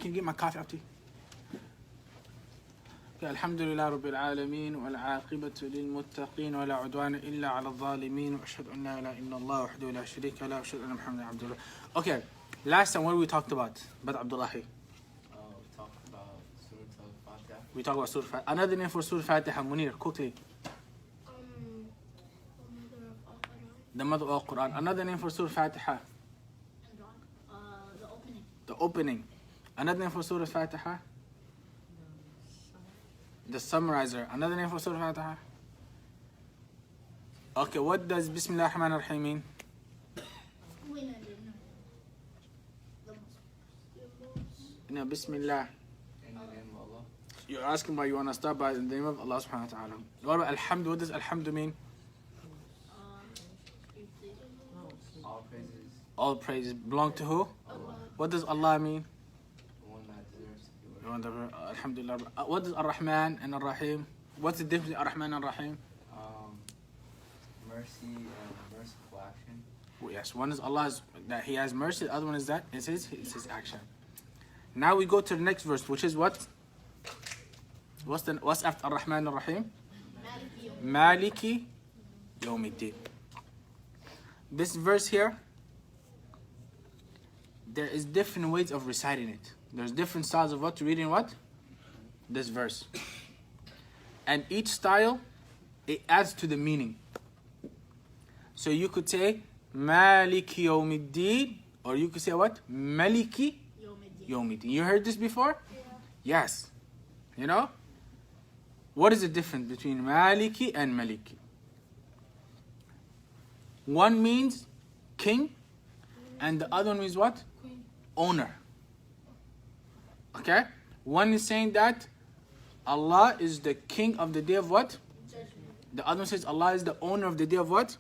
Can you get my coffee up to you? الحمد لله رب العالمين والعاقبة للمتقين ولا عدوان إلا على الظالمين وأشهد أن لا إله إلا الله وحده لا شريك له وأشهد أن محمدا عبده ورسوله. Okay, last time what we talked about Abdullahi? We talked about Surah Al-Fatiha. We talked about Surah Fatiha. Another name for Surah Fatiha, Munir, quickly. The mother of Quran. Another name for Surah Fatiha. The opening. The opening. Another name for Surah Fatiha. The summarizer. Another name for Surah Fatiha. Okay, what does Bismillah ar-Rahman ar-Rahim mean? No, Bismillah. In the name of Allah. You're asking why you want to start by the name of Allah subhanahu wa ta'ala. What about Alhamd? What does Alhamd mean? All praises. All praises belong to who? Allah. What does Allah mean? The one that deserves to be worshipped. Alhamdulillah. What does Ar-Rahman and Ar-Rahim? What's the difference between Ar-Rahman and Ar-Rahim? Mercy and merciful action. Well, yes, one is Allah's, that He has mercy. The other one is that it's His action. Now we go to the next verse, which is what? What's after Ar-Rahman and Ar-Rahim? Maliki Yawmiddin. This verse here, there is different ways of reciting it. There's different styles of what to reading what? This verse. And each style, it adds to the meaning. So you could say Maliki Yawmiddin, or you could say what? Maliki Yawmiddin. You heard this before? Yeah. Yes. You know? What is the difference between Maliki and Maliki? One means king, and the other one means what? Queen. Owner. Okay? One is saying that Allah is the king of the day of what? Judgment. The other one says Allah is the owner of the day of what?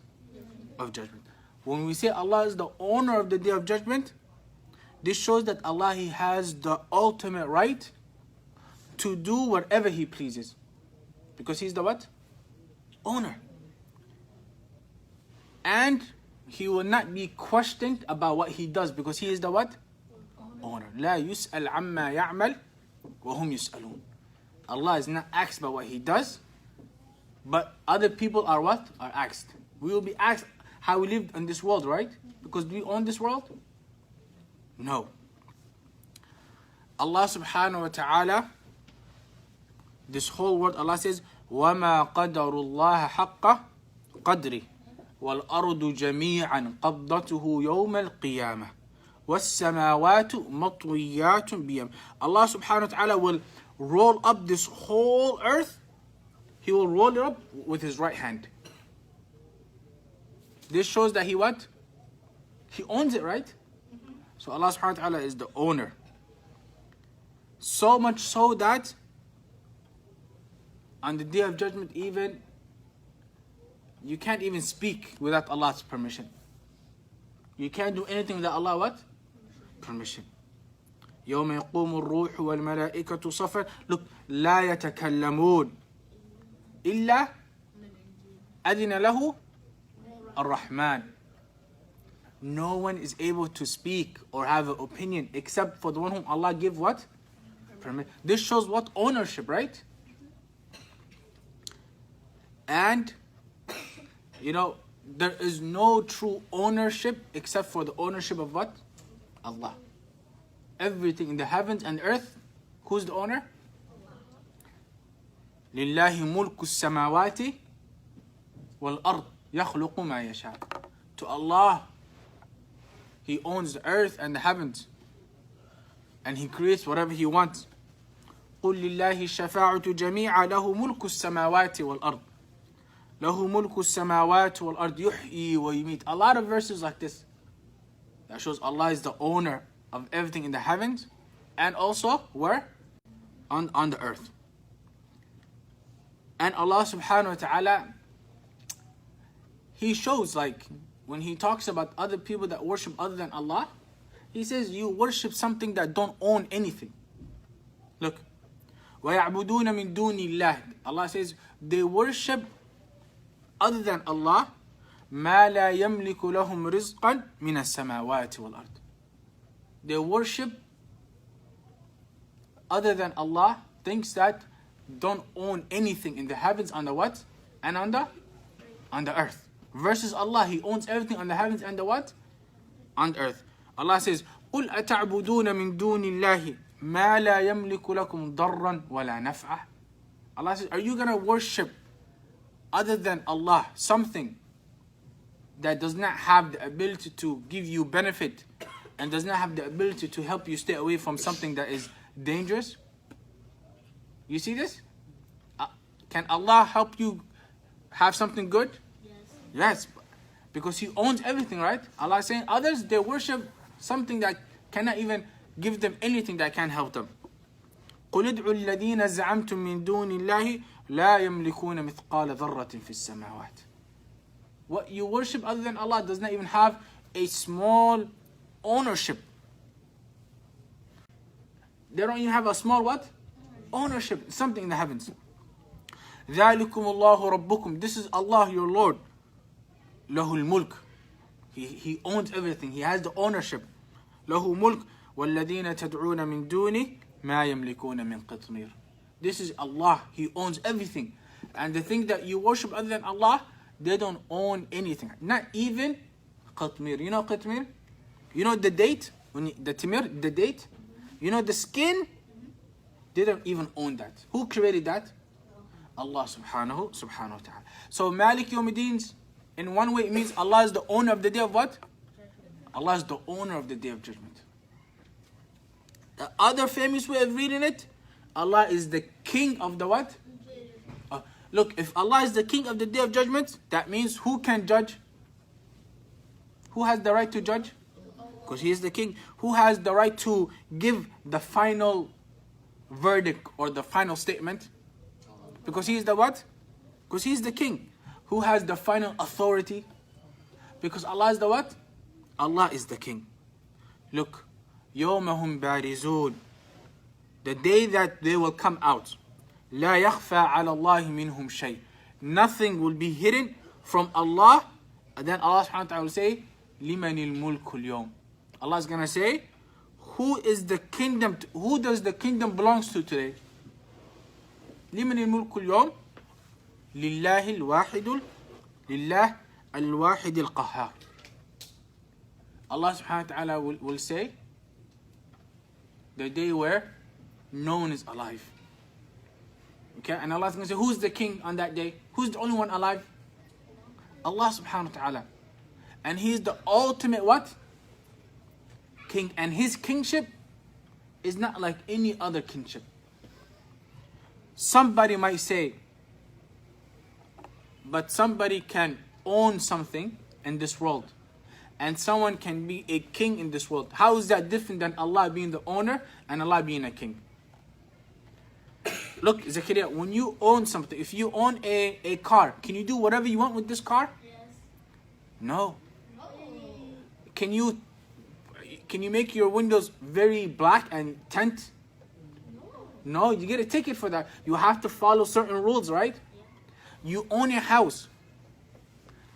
Of judgment. When we say Allah is the owner of the day of judgment, this shows that Allah, He has the ultimate right to do whatever He pleases. Because He's the what? Owner. And He will not be questioned about what He does because He is the what? Owner. لا يسأل عما يعمل وهم يسألون. Allah is not asked about what He does, but other people are what? Are asked. We will be asked how we lived in this world, right? Because do we own this world? No. Allah subhanahu wa ta'ala, this whole world, Allah says, وَمَا قَدَرُ اللَّهَ حَقَّ قَدْرِ وَالْأَرْضُ جَمِيعًا قَبْضَتُهُ يَوْمَ الْقِيَامَةِ وَالسَّمَاوَاتُ مَطْوِيَّاتٌ بِيَمْ. Allah subhanahu wa ta'ala will roll up this whole earth. He will roll it up with His right hand. This shows that He what? He owns it, right? So Allah subhanahu wa ta'ala is the owner. So much so that on the day of judgment even, you can't even speak without Allah's permission. You can't do anything without Allah what? Permission. يوم يقوم الروح والملائكة صفا. Look, لا يتكلمون إلا أذن له الرحمن. No one is able to speak or have an opinion except for the one whom Allah give what? Permission. This shows what? Ownership, right? And, you know, there is no true ownership except for the ownership of what? Allah. Everything in the heavens and earth, who's the owner? لله ملك السماوات والأرض يخلق ما يشاء. To Allah, He owns the earth and the heavens, and He creates whatever He wants. قل لله الشفاعة جميعا له ملك السماوات والأرض له ملك السماوات والأرض يحيي ويميت. A lot of verses like this that shows Allah is the owner of everything in the heavens and also where? On the earth. And Allah subhanahu wa ta'ala, He shows, like when He talks about other people that worship other than Allah, He says you worship something that don't own anything. Look, وَيَعْبُدُونَ مِن دُونِ اللَّهِ. Allah says they worship other than Allah مَا لَا يَمْلِكُ لَهُمْ رِزْقًا مِنَ السَّمَاوَاتِ وَالْأَرْضِ. They worship other than Allah, things that don't own anything in the heavens, on the what? And on the earth. Versus Allah, He owns everything on the heavens and the what? On the earth. Allah says, قُلْ أَتَعْبُدُونَ مِن دُونِ اللَّهِ مَا لَا يَمْلِكُ لَكُمْ ضَرًّا وَلَا نَفْعًا. Allah says, are you going to worship other than Allah something that does not have the ability to give you benefit and does not have the ability to help you stay away from something that is dangerous? You see this? Can Allah help you have something good? Yes, because He owns everything, right? Allah is saying others, they worship something that cannot even give them anything that can help them. قُلِ ادْعُوا الَّذِينَ زَعَمْتُم مِّن دُونِ اللَّهِ لَا يَمْلِكُونَ مِثْقَالَ ذَرَّةٍ فِي السَّمَاوَاتِ. What you worship other than Allah does not even have a small ownership. They don't even have a small what? Ownership, something in the heavens. ذَلِكُمُ اللَّهُ رَبُّكُمْ. This is Allah, your Lord. لَهُ الْمُلْكُ. He owns everything. He has the ownership. لَهُ مُلْكُ وَالَّذِينَ تَدْعُونَ مِن دُونِهِ مَا يَمْلِكُونَ مِن قِطْمِيرٍ. This is Allah. He owns everything. And the thing that you worship other than Allah, they don't own anything. Not even qitmir. You know qitmir? You know the date? The timir, the date? You know the skin? They don't even own that. Who created that? Allah subhanahu wa ta'ala. So Malik Yawmiddin, in one way it means Allah is the owner of the day of what? Allah is the owner of the day of judgment. The other famous way of reading it, Allah is the king of the what? Look, if Allah is the king of the day of judgment, that means who can judge? Who has the right to judge? Because He is the king. Who has the right to give the final verdict or the final statement? Because He is the what? Because He is the king. Who has the final authority? Because Allah is the what? Allah is the king. Look, يَوْمَهُمْ بَارِزُونَ. The day that they will come out. لا يخفى على الله منهم شيء. Nothing will be hidden from Allah. And then Allah subhanahu wa ta'ala will say, لِمَنِ الْمُلْكُ الْيَوْمِ. Allah is going to say, who is the kingdom, who does the kingdom belongs to today? لِمَنِ الْمُلْكُ الْيَوْمِ لِلَّهِ الْوَاحِدِ الْقَهَّارِ. Allah subhanahu wa ta'ala will say, the day where no one is alive. Okay, and Allah is going to say, who's the king on that day? Who's the only one alive? Allah subhanahu wa ta'ala. And He is the ultimate what? King. And His kingship is not like any other kingship. Somebody might say, but somebody can own something in this world. And someone can be a king in this world. How is that different than Allah being the owner and Allah being a king? Look, Zakaria, when you own something, if you own a car, can you do whatever you want with this car? Yes. No. Can you make your windows very black and tint? No, you get a ticket for that. You have to follow certain rules, right? You own a house.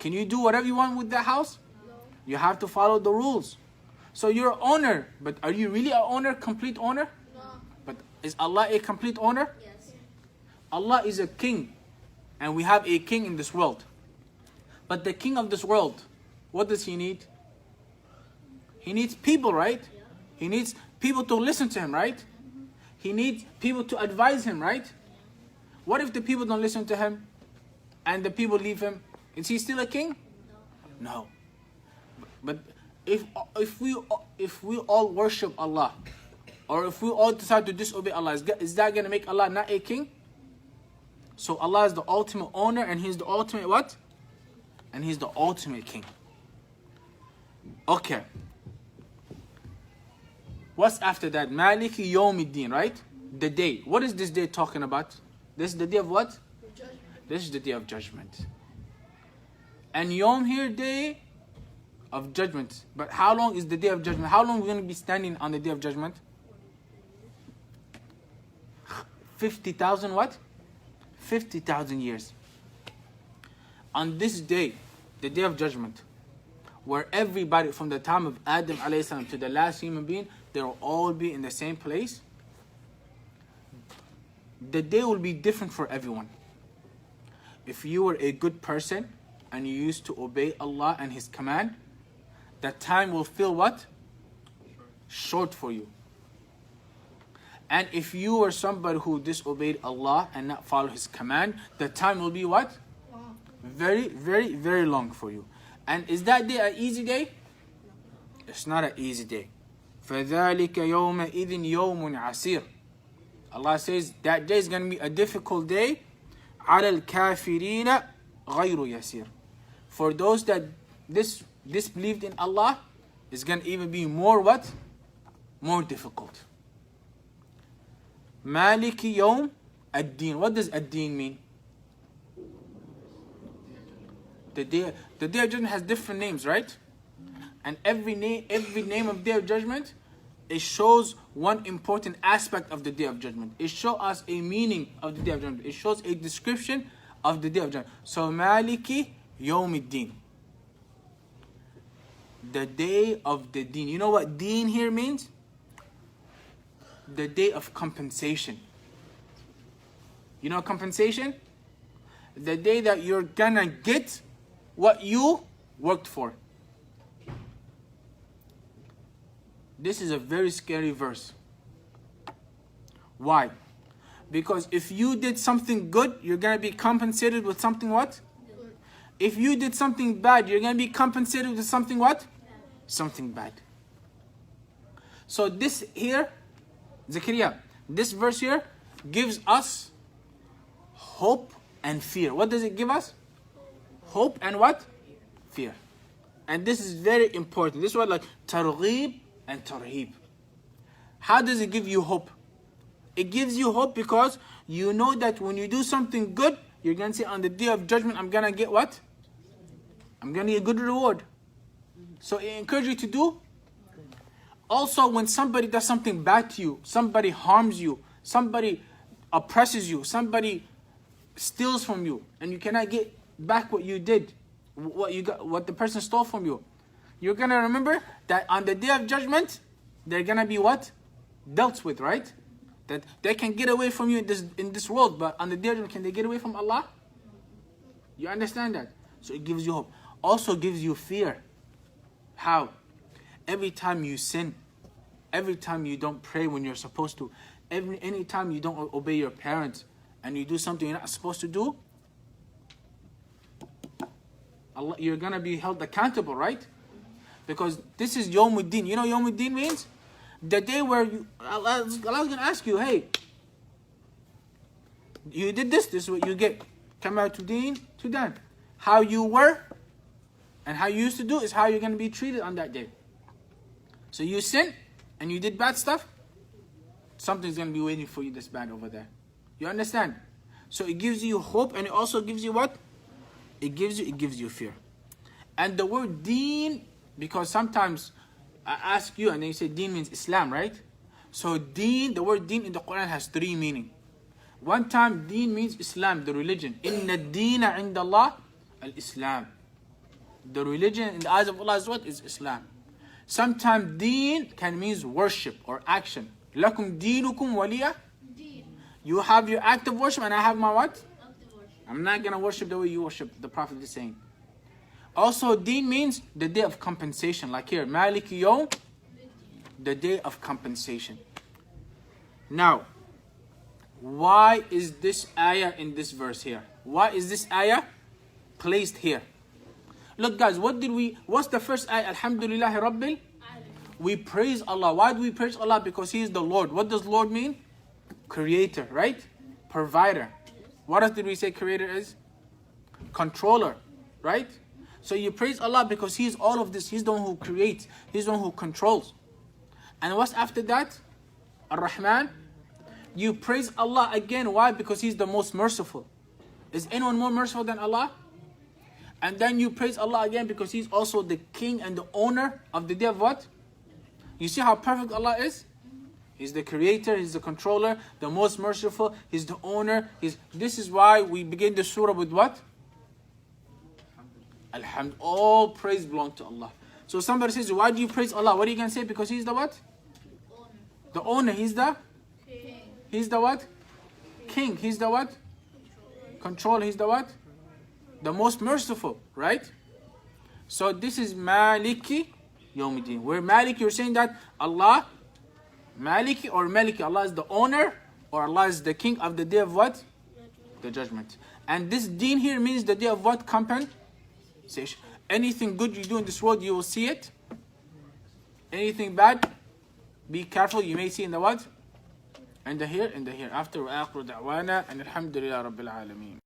Can you do whatever you want with that house? No. You have to follow the rules. So you're an owner, but are you really an owner, complete owner? No. But is Allah a complete owner? Yes. Allah is a king, and we have a king in this world. But the king of this world, what does he need? He needs people, right? Yeah. He needs people to listen to him, right? He needs people to advise him, right? What if the people don't listen to him and the people leave him? Is he still a king? No. But if we all worship Allah, or if we all decide to disobey Allah, is that going to make Allah not a king? So Allah is the ultimate owner, and He's the ultimate what? And He's the ultimate king. Okay. What's after that? Maliki Yawmiddin, right? The day. What is this day talking about? This is the day of what? This is the day of judgment. And Yawm here, day of judgment. But how long is the day of judgment? How long are we going to be standing on the day of judgment? 50,000 what? 50,000 years. On this day, the day of judgment, where everybody from the time of Adam alayhi salam to the last human being, they will all be in the same place. the day will be different for everyone. If you were a good person and you used to obey Allah and His command, that time will feel what? Short for you. And if you were somebody who disobeyed Allah and not followed His command, the time will be what? Very, very, very long for you. And is that day an easy day? It's not an easy day. فَذَلِكَ يَوْمَئِذٍ يَوْمٌ عَسِيرٌ. Allah says that day is going to be a difficult day. عَلَى الْكَافِرِينَ غَيْرُ يَسِيرٌ. For those that disbelieved in Allah, it's going to even be more what? More difficult. مالك يوم الدين. What does الدين mean? The day of judgment has different names, right? And every name of day of judgment, it shows one important aspect of the day of judgment. It shows us a meaning of the day of judgment. It shows a description of the day of judgment. So Maliki Yawmiddin. The day of the deen. You know what deen here means? The day of compensation. You know compensation? The day that you're gonna get what you worked for. This is a very scary verse. Why? Because if you did something good, you're gonna be compensated with something what? Good. If you did something bad, you're gonna be compensated with something what? Bad. Something bad. So this here, Zakaria, this verse here gives us hope and fear. What does it give us? Hope and what? Fear. And this is very important. This is what like targhib and tarhib. How does it give you hope? It gives you hope because you know that when you do something good, you're going to say on the day of judgment, I'm going to get what? I'm going to get a good reward. So it encourages you to do. Also, when somebody does something bad to you, somebody harms you, somebody oppresses you, somebody steals from you, and you cannot get back what you did, what the person stole from you, you're going to remember that on the day of judgment, they're going to be what? Dealt with, right? That they can get away from you in this world, but on the day of judgment, can they get away from Allah? You understand that? So it gives you hope. Also gives you fear. How? Every time you sin, every time you don't pray when you're supposed to, any time you don't obey your parents, and you do something you're not supposed to do, Allah, you're going to be held accountable, right? Because this is Yawmuddin. You know Yawmuddin means? The day where Allah's going to ask you, hey, you did this is what you get. Come out to deen, to done. How you were and how you used to do is how you're going to be treated on that day. So you sin and you did bad stuff, something's going to be waiting for you that's bad over there. You understand? So it gives you hope and it also gives you what? It gives you fear. And the word deen, because sometimes I ask you and then you say deen means Islam, right? So deen, the word deen in the Quran has three meanings. One time deen means Islam, the religion. Inna deena inda Allah al-Islam. The religion in the eyes of Allah is what? Is Islam. Sometimes deen can mean worship or action. Lakum deenukum waliya. You have your act of worship and I have my what? I'm not going to worship the way you worship, the Prophet is saying. Also, deen means the day of compensation. Like here, Malik Yawm, the day of compensation. Now, why is this ayah in this verse here? Why is this ayah placed here? Look guys, what's the first ayah? Alhamdulillahi Rabbil. We praise Allah. Why do we praise Allah? Because He is the Lord. What does Lord mean? Creator, right? Provider. What else did we say creator is? Controller, right? So you praise Allah because He is all of this. He's the one who creates. He's the one who controls. And what's after that? Ar-Rahman. You praise Allah again. Why? Because He's the most merciful. Is anyone more merciful than Allah? And then you praise Allah again because He's also the king and the owner of the day of what? You see how perfect Allah is? He's the creator, He's the controller, the most merciful, He's the owner. This is why we begin the surah with what? Alhamd. All praise belongs to Allah. So somebody says, why do you praise Allah? What are you going to say? Because He's the what? The owner. He's the? King. He's the what? king. He's the what? Control. He's the what? The most merciful, right? So this is Maliki Yawmiddin. Where Malik, you're saying that Allah, Maliki or Maliki, Allah is the owner or Allah is the king of the day of what? The judgment. And this deen here means the day of what? Compensation. Anything good you do in this world, you will see it. Anything bad, be careful, you may see in the what? In the hereafter. وآخر دعوانا أن الحمد لله رب العالمين.